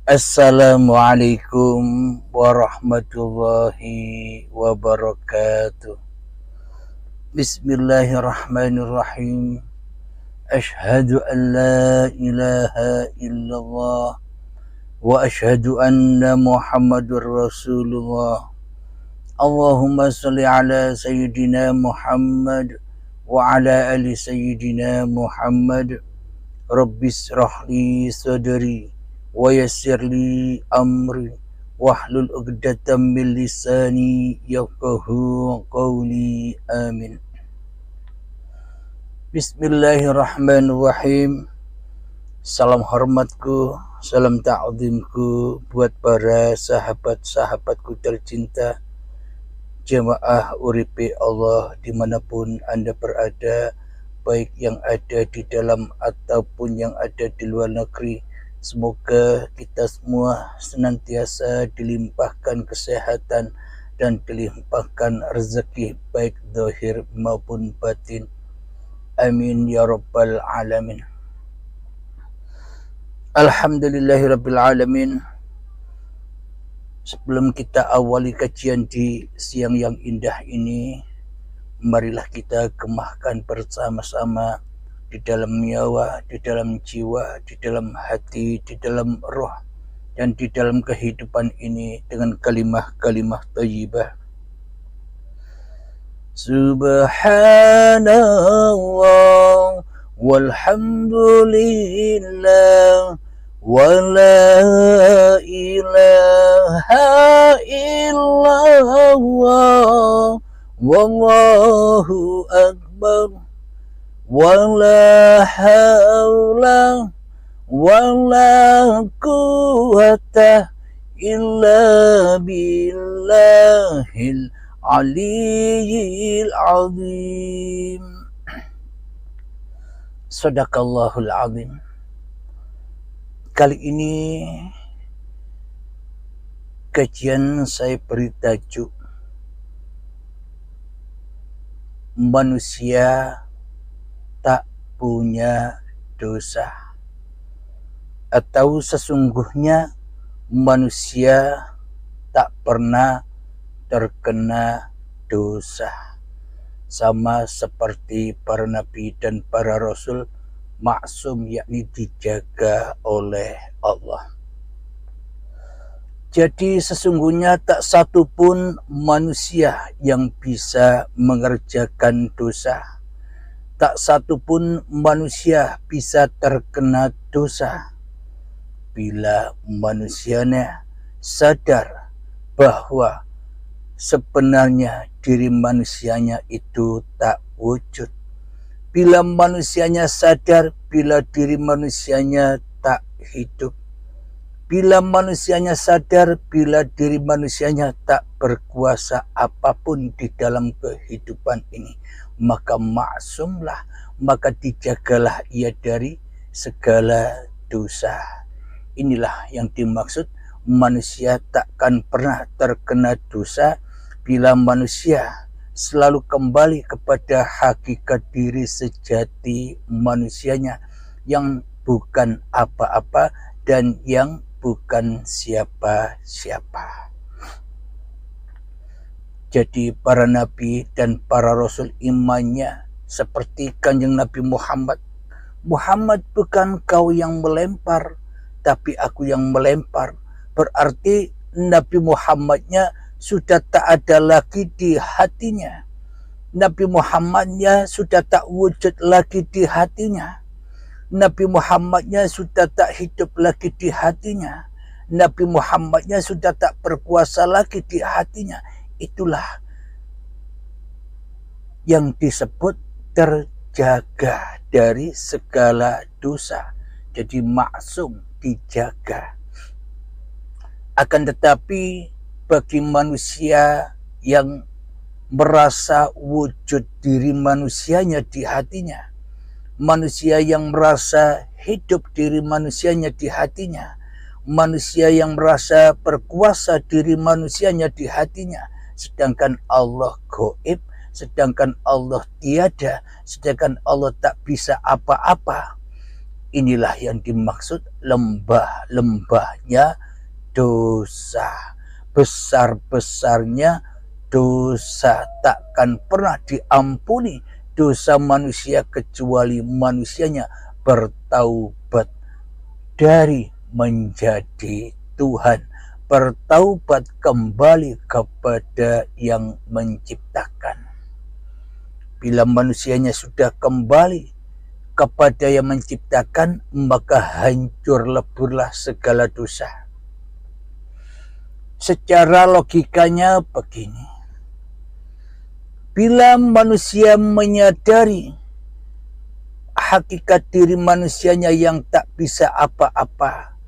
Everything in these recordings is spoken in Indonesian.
Assalamualaikum warahmatullahi wabarakatuh. Bismillahirrahmanirrahim. Ashhadu an la ilaha illallah wa ashhadu anna Muhammadur Rasulullah. Allahumma salli ala sayyidina Muhammad wa ala ali sayyidina Muhammad. Rabbis rahli sadri wa yassirli amri wahlul 'uqdatam min lisani yafqahu qawli. Amin. Bismillahirrahmanirrahim. Salam hormatku, salam ta'zimku buat para sahabat-sahabatku tercinta, jemaah uripe Allah dimanapun Anda berada, baik yang ada di dalam ataupun yang ada di luar negeri. Semoga kita semua senantiasa dilimpahkan kesehatan dan dilimpahkan rezeki baik zahir maupun batin. Amin ya rabbal alamin. Alhamdulillahirabbil alamin. Sebelum kita awali kajian di siang yang indah ini, marilah kita gemahkan bersama-sama di dalam nyawa, di dalam jiwa, di dalam hati, di dalam roh, dan di dalam kehidupan ini dengan kalimah-kalimah thayyibah. Subhanallah walhamdulillah wa la ilaha illallah wallahu akbar wala haula wala quwwata illa billahil aliyyil azim. Sadaqallahul azim. Kali ini kajian saya beri tajuk manusia tak punya dosa, atau sesungguhnya manusia tak pernah terkena dosa, sama seperti para nabi dan para rasul maksum, yakni dijaga oleh Allah. Jadi sesungguhnya tak satu pun manusia yang bisa mengerjakan dosa, tak satu pun manusia bisa terkena dosa bila manusianya sadar bahwa sebenarnya diri manusianya itu tak wujud. Bila manusianya sadar bila diri manusianya tak hidup. Bila manusianya sadar bila diri manusianya tak berkuasa apapun di dalam kehidupan ini, maka maksumlah, maka dijagalah ia dari segala dosa. Inilah yang dimaksud manusia takkan pernah terkena dosa bila manusia selalu kembali kepada hakikat diri sejati manusianya yang bukan apa-apa dan yang bukan siapa-siapa. Jadi para nabi dan para rasul imannya seperti Kanjeng Nabi Muhammad. Muhammad, bukan kau yang melempar, tapi aku yang melempar. Berarti Nabi Muhammadnya sudah tak ada lagi di hatinya. Nabi Muhammadnya sudah tak wujud lagi di hatinya. Nabi Muhammadnya sudah tak hidup lagi di hatinya. Nabi Muhammadnya sudah tak berkuasa lagi di hatinya. Itulah yang disebut terjaga dari segala dosa. Jadi maksum, dijaga. Akan tetapi bagi manusia yang merasa wujud diri manusianya di hatinya, manusia yang merasa hidup diri manusianya di hatinya, manusia yang merasa berkuasa diri manusianya di hatinya, sedangkan Allah gaib, sedangkan Allah tiada, sedangkan Allah tak bisa apa-apa, Inilah yang dimaksud lembah-lembahnya dosa. Besar-besarnya dosa, takkan pernah diampuni dosa manusia kecuali manusianya bertaubat dari menjadi Tuhan, bertaubat kembali kepada yang menciptakan. Bila manusianya sudah kembali kepada yang menciptakan, maka hancur leburlah segala dosa. Secara logikanya begini, bila manusia menyadari hakikat diri manusianya yang tak bisa apa-apa,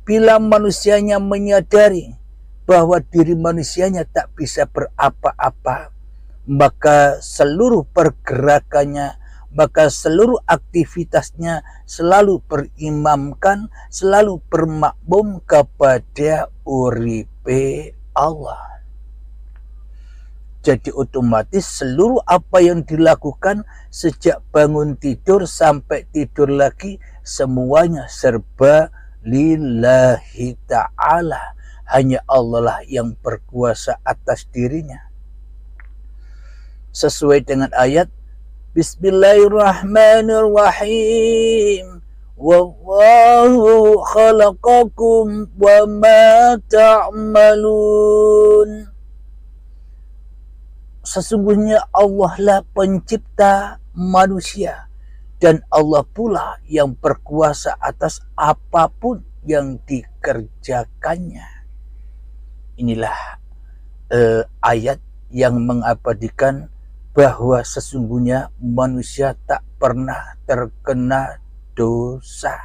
bila manusianya menyadari bahwa diri manusianya tak bisa berapa-apa, maka seluruh pergerakannya, maka seluruh aktivitasnya selalu berimamkan, selalu bermakmum kepada uripe Allah. Jadi otomatis seluruh apa yang dilakukan sejak bangun tidur sampai tidur lagi, semuanya serba lillahi ta'ala. Hanya Allah lah yang berkuasa atas dirinya. Sesuai dengan ayat Bismillahirrahmanirrahim. Wallahu khalaqakum wa ma ta'malun. Sesungguhnya Allah lah pencipta manusia, dan Allah pula yang berkuasa atas apapun yang dikerjakannya. Inilah ayat yang mengabadikan bahwa sesungguhnya manusia tak pernah terkena dosa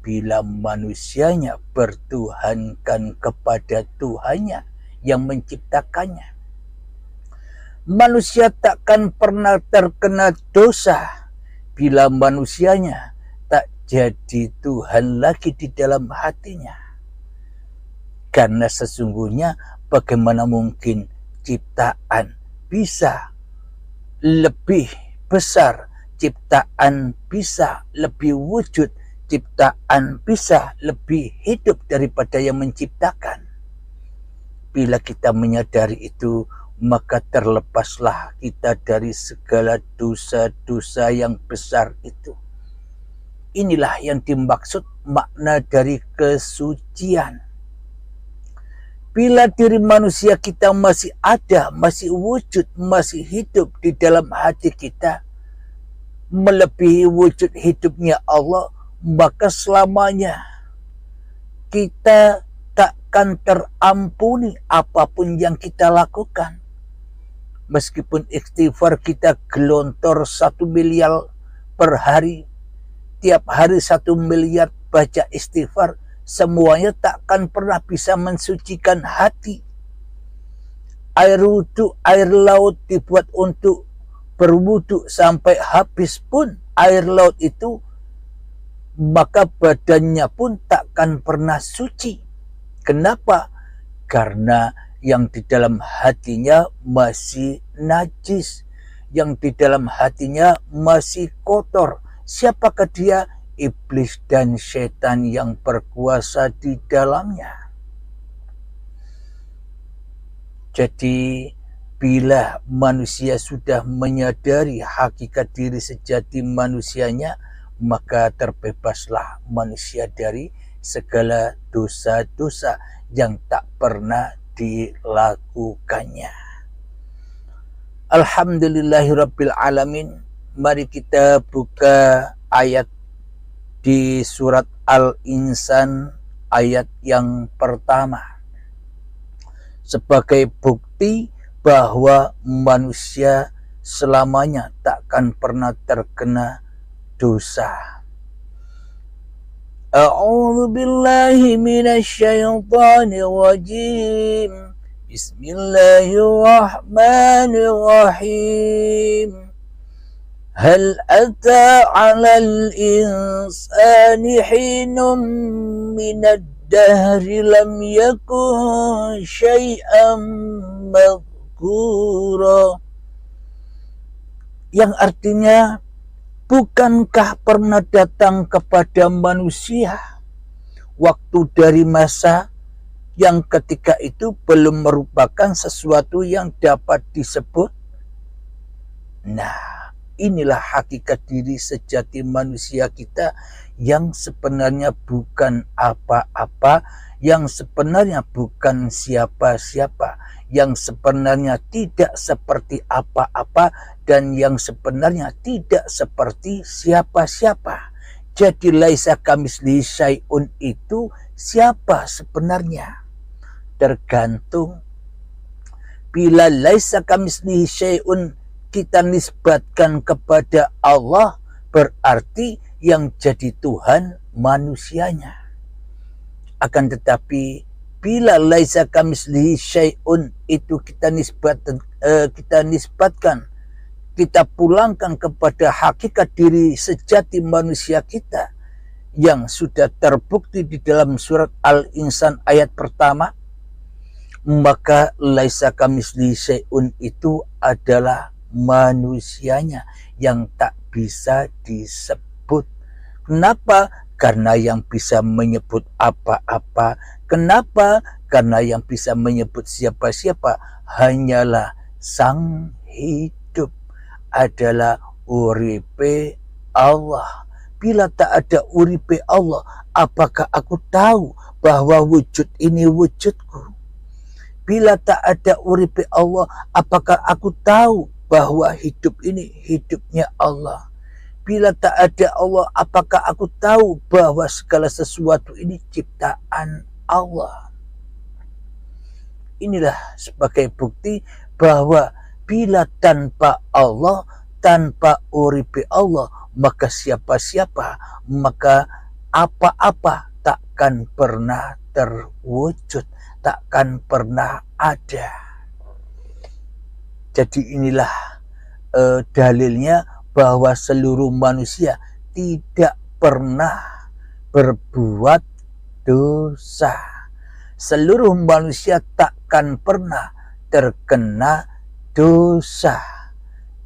bila manusianya bertuhankan kepada Tuhannya yang menciptakannya. Manusia takkan pernah terkena dosa bila manusianya tak jadi Tuhan lagi di dalam hatinya. Karena sesungguhnya bagaimana mungkin ciptaan bisa lebih besar, ciptaan bisa lebih wujud, ciptaan bisa lebih hidup daripada yang menciptakan. Bila kita menyadari itu, maka terlepaslah kita dari segala dosa-dosa yang besar itu. Inilah yang dimaksud makna dari kesucian. Bila diri manusia kita masih ada, masih wujud, masih hidup di dalam hati kita, melebihi wujud hidupnya Allah, maka selamanya kita takkan terampuni apapun yang kita lakukan. Meskipun istighfar kita gelontor 1 miliar per hari, tiap hari 1 miliar baca istighfar, semuanya takkan pernah bisa mensucikan hati. Air wudhu, air laut dibuat untuk berwudhu sampai habis pun air laut itu, maka badannya pun takkan pernah suci. Kenapa? Karena yang di dalam hatinya masih najis, yang di dalam hatinya masih kotor. Siapakah dia? Iblis dan setan yang berkuasa di dalamnya. Jadi bila manusia sudah menyadari hakikat diri sejati manusianya, maka terbebaslah manusia dari segala dosa-dosa yang tak pernah dilakukannya. Alhamdulillahirabbil alamin. Mari kita buka ayat di surat Al-Insan ayat yang pertama, sebagai bukti bahwa manusia selamanya takkan pernah terkena dosa. A'udzu billahi minasyaitonir rajim. Bismillahirrahmanirrahim. Hal ata 'alal insani hinum minad dahri lam yakun syai'an madhkura. Yang artinya, Bukankah pernah datang kepada manusia waktu dari masa yang ketika itu belum merupakan sesuatu yang dapat disebut? Nah, inilah hakikat diri sejati manusia kita yang sebenarnya bukan apa-apa, yang sebenarnya bukan siapa-siapa, yang sebenarnya tidak seperti apa-apa, dan yang sebenarnya tidak seperti siapa-siapa. Jadi laisa kamitslihi syai'un itu siapa sebenarnya? Tergantung. Bila laisa kamitslihi syai'un kita nisbatkan kepada Allah, berarti yang jadi Tuhan manusianya. Akan tetapi bila laisa kamitslihi syai'un itu kita nisbatkan, kita pulangkan kepada hakikat diri sejati manusia kita yang sudah terbukti di dalam surat Al-Insan ayat pertama, maka laisa kamitslihi syai'un itu adalah manusianya yang tak bisa disebut. Kenapa? Karena yang bisa menyebut apa-apa. Kenapa? Karena yang bisa menyebut siapa-siapa hanyalah Sang Hidup, adalah uripe Allah. Bila tak ada uripe Allah, apakah aku tahu bahwa wujud ini wujudku? Bila tak ada uripe Allah, apakah aku tahu bahwa hidup ini hidupnya Allah? Bila tak ada Allah, apakah aku tahu bahwa segala sesuatu ini ciptaan Allah? Inilah sebagai bukti bahwa bila tanpa Allah, tanpa uripe Allah, maka siapa-siapa, maka apa-apa takkan pernah terwujud, takkan pernah ada. Jadi inilah dalilnya bahwa seluruh manusia tidak pernah berbuat dosa. Seluruh manusia takkan pernah terkena dosa,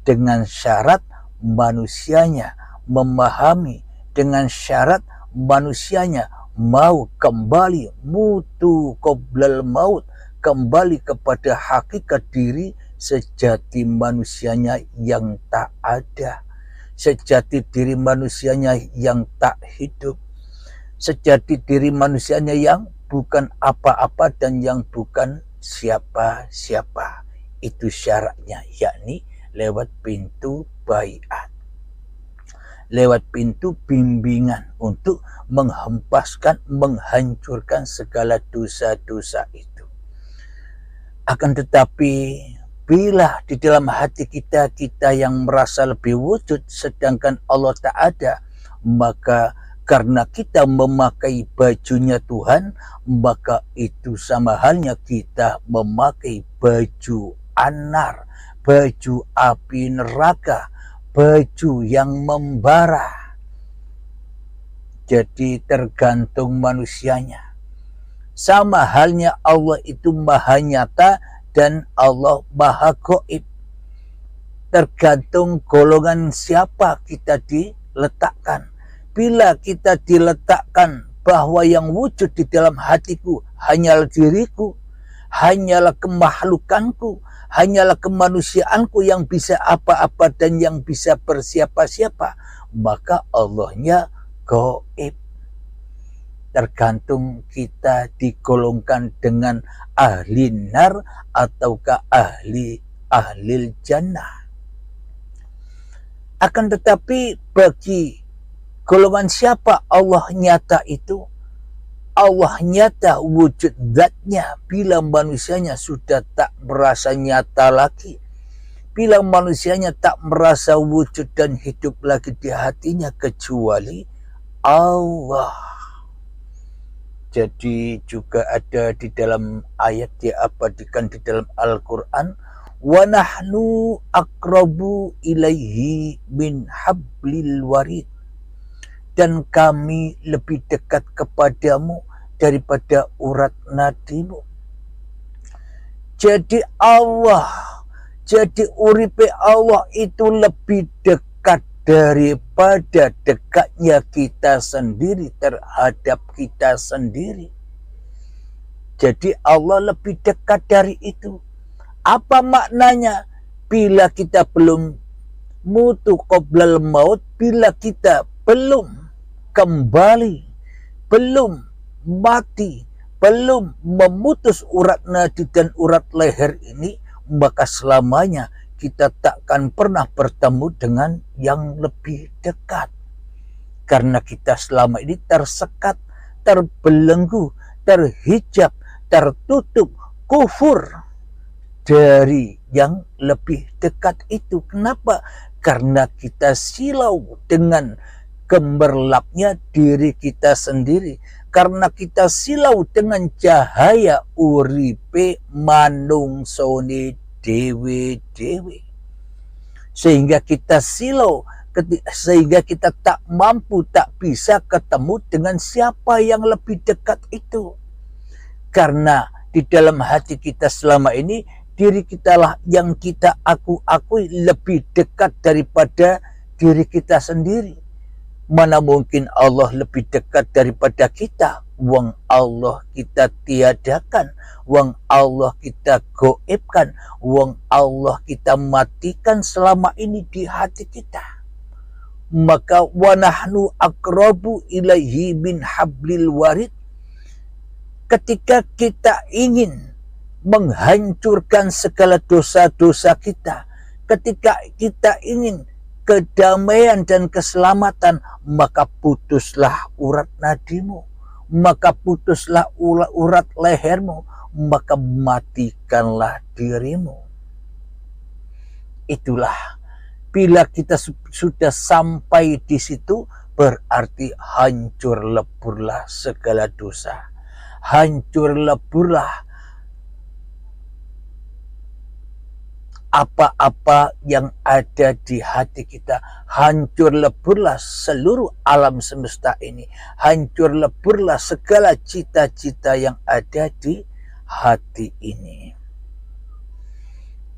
dengan syarat manusianya memahami, dengan syarat manusianya mau kembali mutu qoblal maut, kembali kepada hakikat diri sejati manusianya yang tak ada, sejati diri manusianya yang tak hidup, sejati diri manusianya yang bukan apa-apa dan yang bukan siapa-siapa. Itu syaratnya, yakni lewat pintu baiat, lewat pintu bimbingan untuk menghempaskan, menghancurkan segala dosa-dosa itu. Akan tetapi bila di dalam hati kita yang merasa lebih wujud sedangkan Allah tak ada, maka karena kita memakai bajunya Tuhan, maka itu sama halnya kita memakai baju anar, baju api neraka, baju yang membara. Jadi tergantung manusianya. Sama halnya Allah itu maha nyata dan Allah maha gaib. Tergantung golongan siapa kita diletakkan. Bila kita diletakkan bahwa yang wujud di dalam hatiku hanyalah diriku, hanyalah kemakhlukanku, hanyalah kemanusiaanku yang bisa apa-apa dan yang bisa bersiapa-siapa, maka Allahnya gaib. Tergantung kita digolongkan dengan ahli nar ataukah ahli jannah. Akan tetapi bagi golongan siapa Allah nyata itu? Allah nyata wujud zatnya bila manusianya sudah tak merasa nyata lagi, bila manusianya tak merasa wujud dan hidup lagi di hatinya kecuali Allah. Jadi juga ada di dalam ayat diabadikan di dalam Al-Quran, wa nahnu aqrabu ilaihi min hablil warid, dan kami lebih dekat kepadamu daripada urat nadimu. Jadi Allah, jadi uripe Allah itu lebih dekat daripada dekatnya kita sendiri terhadap kita sendiri. Jadi Allah lebih dekat dari itu. Apa maknanya? Bila kita belum mutu qoblal maut, bila kita belum kembali, belum mati, belum memutus urat nadi dan urat leher ini, maka selamanya kita takkan pernah bertemu dengan yang lebih dekat. Karena kita selama ini tersekat, terbelenggu, terhijab, tertutup, kufur dari yang lebih dekat itu. Kenapa? Karena kita silau dengan gemerlapnya diri kita sendiri. Karena kita silau dengan cahaya uripe manungsone dewe-dewe. Sehingga kita silau, sehingga kita tak mampu, tak bisa ketemu dengan siapa yang lebih dekat itu. Karena di dalam hati kita selama ini, diri kita lah yang kita akui lebih dekat daripada diri kita sendiri. Mana mungkin Allah lebih dekat daripada kita? Wong Allah kita tiadakan, wong Allah kita goibkan, wong Allah kita matikan selama ini di hati kita. Maka wa nahnu aqrabu ilaihi min hablil warid. Ketika kita ingin menghancurkan segala dosa-dosa kita, ketika kita ingin kedamaian dan keselamatan, maka putuslah urat nadimu, maka putuslah urat lehermu, maka matikanlah dirimu. Itulah, bila kita sudah sampai di situ, berarti hancur leburlah segala dosa, hancur leburlah apa-apa yang ada di hati kita, hancur leburlah seluruh alam semesta ini, hancur leburlah segala cita-cita yang ada di hati ini.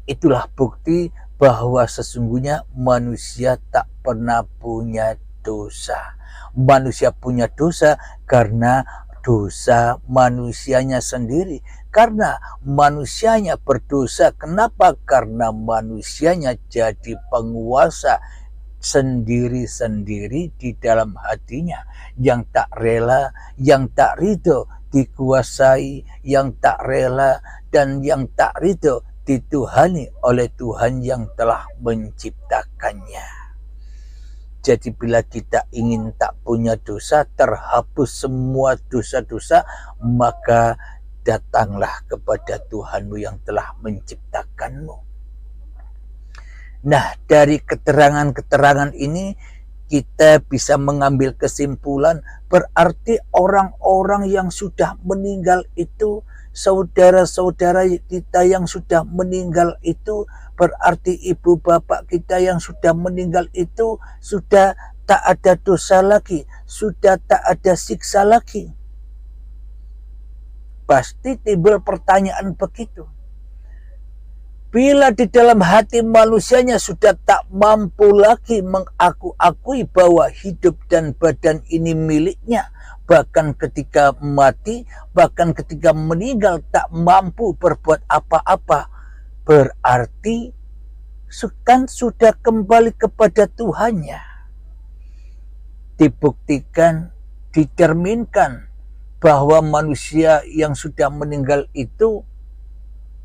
Itulah bukti bahwa sesungguhnya manusia tak pernah punya dosa. Manusia punya dosa karena dosa manusianya sendiri. Karena manusianya berdosa. Kenapa? Karena manusianya jadi penguasa sendiri-sendiri di dalam hatinya. Yang tak rela, yang tak ridho dikuasai, yang tak rela dan yang tak ridho dituhani oleh Tuhan yang telah menciptakannya. Jadi bila kita ingin tak punya dosa, terhapus semua dosa-dosa, maka datanglah kepada Tuhanmu yang telah menciptakanmu. Nah, dari keterangan-keterangan ini kita bisa mengambil kesimpulan, berarti orang-orang yang sudah meninggal itu, saudara-saudara kita yang sudah meninggal itu, berarti ibu bapak kita yang sudah meninggal itu sudah tak ada dosa lagi, sudah tak ada siksa lagi. Pasti timbul pertanyaan begitu. Bila di dalam hati manusianya sudah tak mampu lagi mengakui bahwa hidup dan badan ini miliknya, bahkan ketika mati, bahkan ketika meninggal tak mampu berbuat apa-apa, berarti kan sudah kembali kepada Tuhannya. Dibuktikan, dicerminkan bahwa manusia yang sudah meninggal itu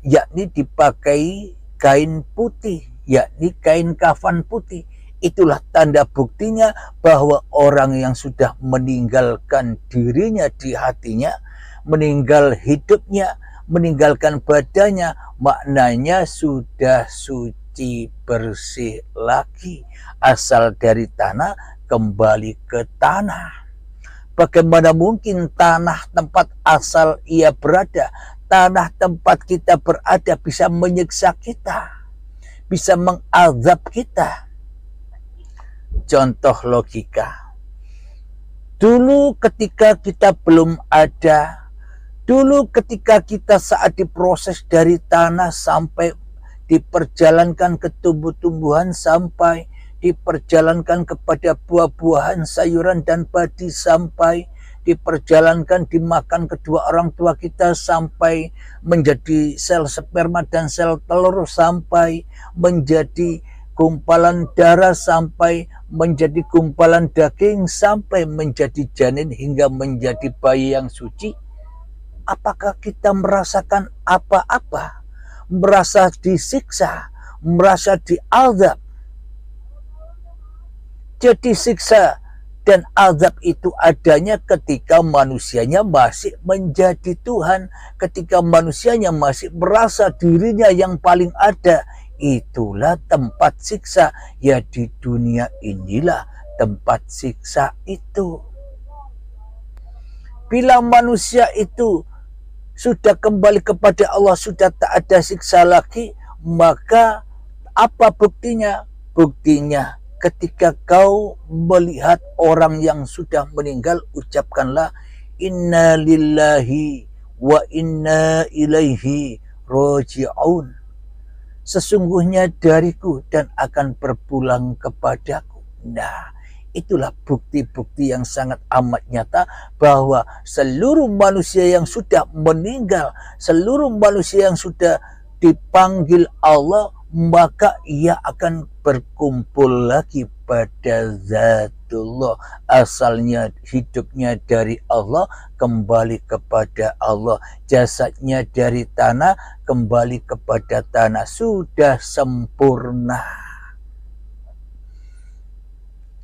yakni dipakai kain putih, yakni kain kafan putih. Itulah tanda buktinya bahwa orang yang sudah meninggalkan dirinya di hatinya, meninggal hidupnya, meninggalkan badannya, maknanya sudah suci bersih lagi, asal dari tanah kembali ke tanah. Bagaimana mungkin tanah tempat asal ia berada, tanah tempat kita berada bisa menyiksa kita, bisa mengazab kita? Contoh logika. Dulu ketika kita belum ada, dulu ketika kita saat diproses dari tanah sampai diperjalankan ke tumbuh-tumbuhan, sampai diperjalankan kepada buah-buahan, sayuran, dan padi, sampai diperjalankan dimakan kedua orang tua kita, sampai menjadi sel sperma dan sel telur, sampai menjadi gumpalan darah, sampai menjadi gumpalan daging, sampai menjadi janin hingga menjadi bayi yang suci. Apakah kita merasakan apa-apa? Merasa disiksa, merasa diazab? Jadi siksa dan azab itu adanya ketika manusianya masih menjadi Tuhan, ketika manusianya masih merasa dirinya yang paling ada. Itulah tempat siksa, ya di dunia inilah tempat siksa itu. Bila manusia itu sudah kembali kepada Allah, sudah tak ada siksa lagi, maka apa buktinya? Buktinya ketika kau melihat orang yang sudah meninggal, ucapkanlah inna lillahi wa inna ilaihi roji'un. Sesungguhnya dariku dan akan berpulang kepadaku. Nah, itulah bukti-bukti yang sangat amat nyata bahwa seluruh manusia yang sudah meninggal, seluruh manusia yang sudah dipanggil Allah, maka ia akan berkumpul lagi pada zatullah. Asalnya hidupnya dari Allah, kembali kepada Allah. Jasadnya dari tanah, kembali kepada tanah. Sudah sempurna.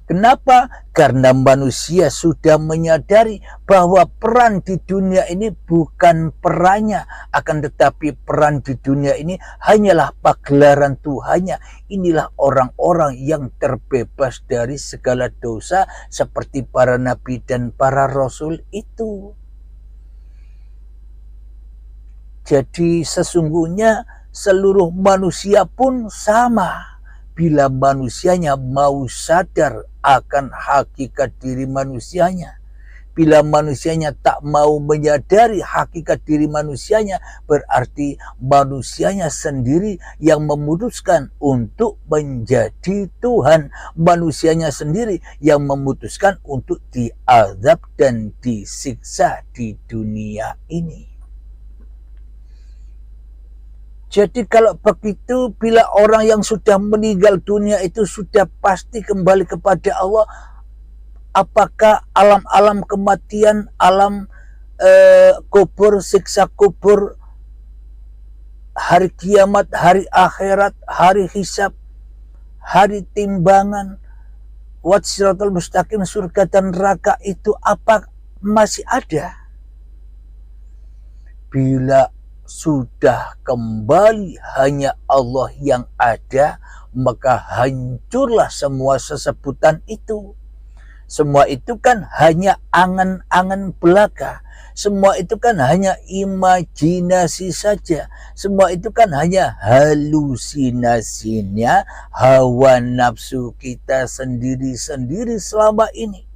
Kenapa? Karena manusia sudah menyadari bahwa peran di dunia ini bukan perannya, akan tetapi peran di dunia ini hanyalah pagelaran Tuhannya. Inilah orang-orang yang terbebas dari segala dosa seperti para nabi dan para rasul itu. Jadi sesungguhnya seluruh manusia pun sama. Bila manusianya mau sadar akan hakikat diri manusianya, bila manusianya tak mau menyadari hakikat diri manusianya, berarti manusianya sendiri yang memutuskan untuk menjadi Tuhan. Manusianya sendiri yang memutuskan untuk diazab dan disiksa di dunia ini. Jadi kalau begitu, bila orang yang sudah meninggal dunia itu sudah pasti kembali kepada Allah, apakah alam-alam kematian, alam kubur, siksa kubur, hari kiamat, hari akhirat, hari hisab, hari timbangan, siratal mustaqim, surga dan neraka itu apa masih ada? Bila sudah kembali hanya Allah yang ada, maka hancurlah semua sesebutan itu. Semua itu kan hanya angan-angan belaka. Semua itu kan hanya imajinasi saja. Semua itu kan hanya halusinasinya hawa nafsu kita sendiri-sendiri selama ini.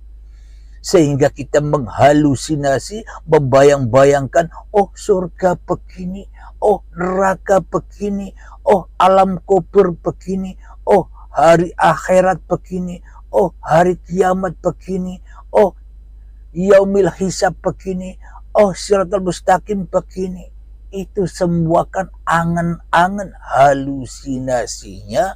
Sehingga kita menghalusinasi, membayang-bayangkan, oh surga begini, oh neraka begini, oh alam kubur begini, oh hari akhirat begini, oh hari kiamat begini, oh yaumil hisab begini, oh siratal mustaqim begini. Itu semua kan angan-angan, halusinasinya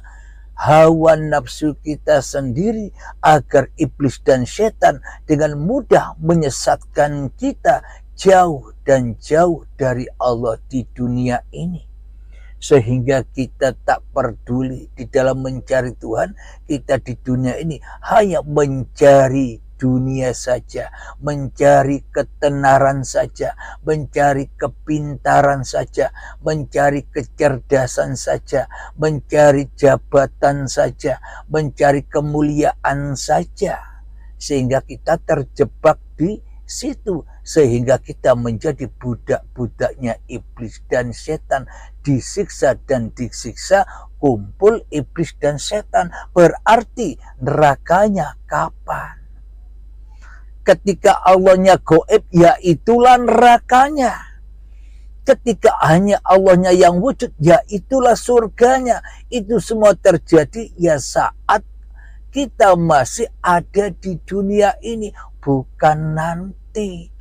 hawa nafsu kita sendiri, agar iblis dan setan dengan mudah menyesatkan kita jauh dan jauh dari Allah di dunia ini. Sehingga kita tak peduli di dalam mencari Tuhan, kita di dunia ini hanya mencari dunia saja, mencari ketenaran saja, mencari kepintaran saja, mencari kecerdasan saja, mencari jabatan saja, mencari kemuliaan saja, sehingga kita terjebak di situ, sehingga kita menjadi budak-budaknya iblis dan setan, disiksa dan disiksa, kumpul iblis dan setan. Berarti nerakanya kapan? Ketika Allahnya gaib, ya itulah nerakanya. Ketika hanya Allahnya yang wujud, ya itulah surganya. Itu semua terjadi ya saat kita masih ada di dunia ini, bukan nanti.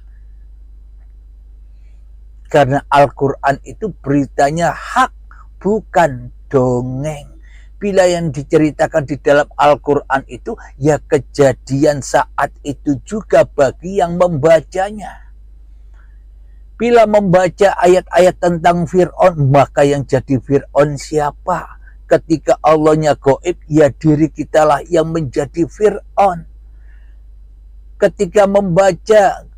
Karena Al-Quran itu beritanya hak, bukan dongeng. Bila yang diceritakan di dalam Al-Quran itu, ya kejadian saat itu juga bagi yang membacanya. Bila membaca ayat-ayat tentang Fir'aun, maka yang jadi Fir'aun siapa? Ketika Allahnya gaib, ya diri kitalah yang menjadi Fir'aun. Ketika membaca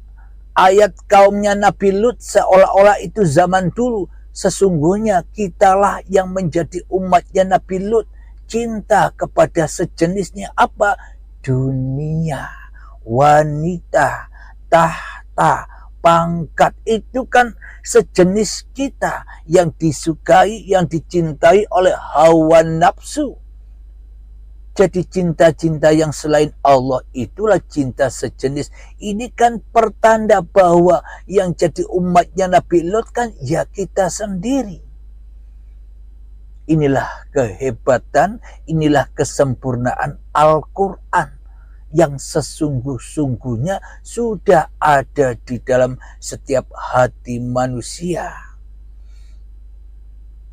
ayat kaumnya Nabi Lut, seolah-olah itu zaman dulu. Sesungguhnya kitalah yang menjadi umatnya Nabi Lut. Cinta kepada sejenisnya apa? Dunia, wanita, tahta, pangkat. Itu kan sejenis kita yang disukai, yang dicintai oleh hawa nafsu. Jadi cinta-cinta yang selain Allah itulah cinta sejenis. Ini kan pertanda bahwa yang jadi umatnya Nabi Lot kan ya kita sendiri. Inilah kehebatan, inilah kesempurnaan Al-Quran yang sesungguh-sungguhnya sudah ada di dalam setiap hati manusia.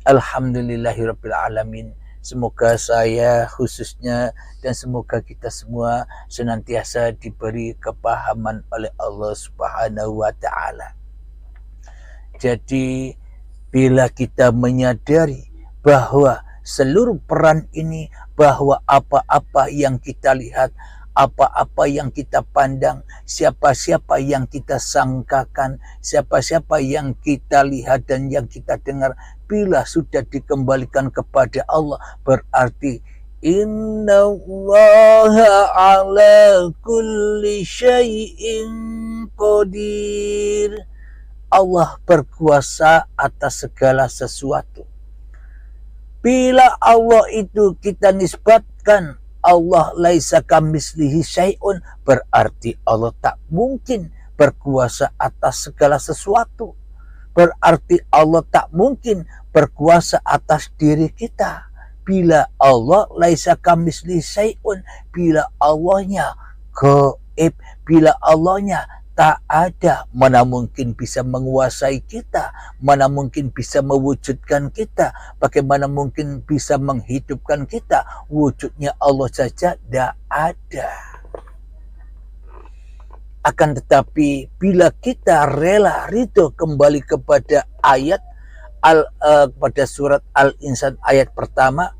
Alhamdulillahirabbil alamin. Semoga saya khususnya dan semoga kita semua senantiasa diberi kepahaman oleh Allah Subhanahu wa Ta'ala. Jadi bila kita menyadari bahwa seluruh peran ini, bahwa apa-apa yang kita lihat, apa-apa yang kita pandang, siapa-siapa yang kita sangkakan, siapa-siapa yang kita lihat dan yang kita dengar, bila sudah dikembalikan kepada Allah, berarti innallaha ala kulli syai'in qadir. Allah berkuasa atas segala sesuatu. Bila Allah itu kita nisbatkan Allah laisa kamitslihi syai'un, berarti Allah tak mungkin berkuasa atas segala sesuatu. Berarti Allah tak mungkin berkuasa atas diri kita. Bila Allah laisa kamitslihi syai'un, bila Allahnya gaib, bila Allahnya tak ada, mana mungkin bisa menguasai kita, mana mungkin bisa mewujudkan kita, bagaimana mungkin bisa menghidupkan kita. Wujudnya Allah saja tidak ada. Akan tetapi bila kita rela ridho kembali kepada ayat pada surat Al-Insan ayat pertama,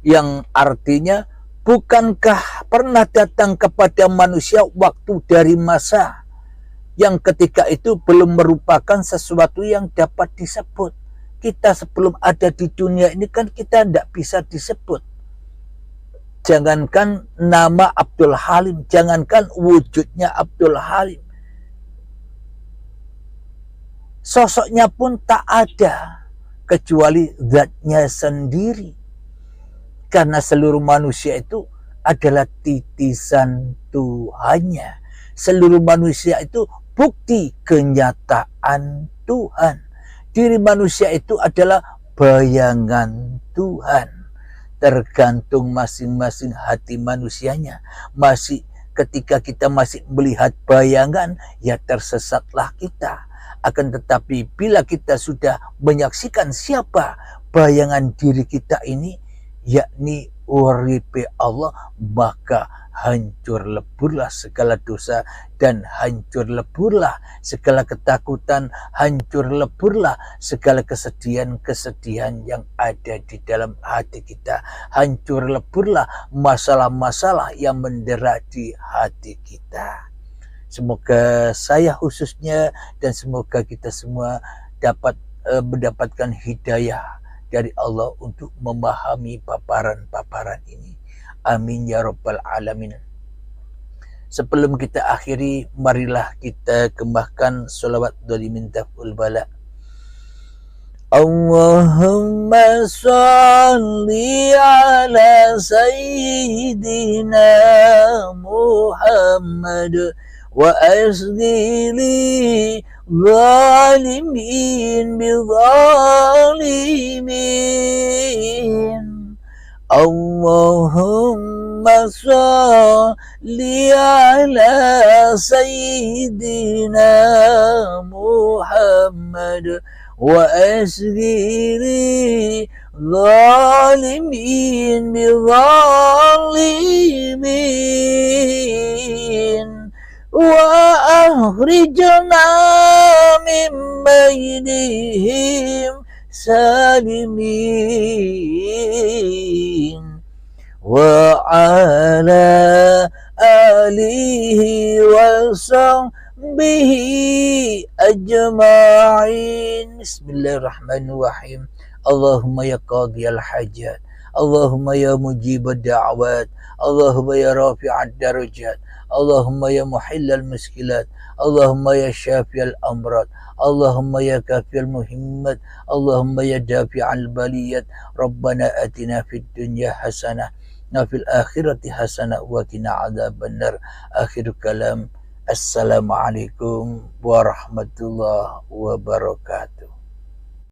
yang artinya, bukankah pernah datang kepada manusia waktu dari masa yang ketika itu belum merupakan sesuatu yang dapat disebut. Kita sebelum ada di dunia ini kan kita tidak bisa disebut. Jangankan nama Abdul Halim, jangankan wujudnya Abdul Halim, sosoknya pun tak ada kecuali zatnya sendiri. Karena seluruh manusia itu adalah titisan Tuhannya. Seluruh manusia itu bukti kenyataan Tuhan. Diri manusia itu adalah bayangan Tuhan. Tergantung masing-masing hati manusianya. Masih ketika kita masih melihat bayangan, ya tersesatlah kita. Akan tetapi bila kita sudah menyaksikan siapa bayangan diri kita ini, yakni uripe Allah, maka hancur leburlah segala dosa dan hancur leburlah segala ketakutan, hancur leburlah segala kesedihan-kesedihan yang ada di dalam hati kita, hancur leburlah masalah-masalah yang mendera di hati kita. Semoga saya khususnya dan semoga kita semua dapat mendapatkan hidayah dari Allah untuk memahami paparan-paparan ini. Amin ya rabbal alamin. Sebelum kita akhiri, marilah kita kembangkan sholawat dari mintaful bala. Allahumma salli ala sayyidina Muhammad wa asghili zalimin bi zalimin. Allahumma sholli ala sayyidina Muhammad wa asghiri zalimin bi zalimin wa akhrijna min bainihim salimin wa ala alihi wa sahbihi ajma'in. Bismillahirrahmanirrahim. Allahumma ya qadiyal hajat, Allahumma ya mujibad da'awat, Allahumma ya rafi'ad darajat, Allahumma ya muhillal muskilat, Allahumma ya syafiyal amrad, Allahumma ya kafiyal muhimmat, Allahumma ya dafi'al baliyat. Rabbana atina fid dunya hasanah wa fil akhirati hasanah wa qina adzabannar. Akhir kalam, assalamualaikum warahmatullahi wabarakatuh.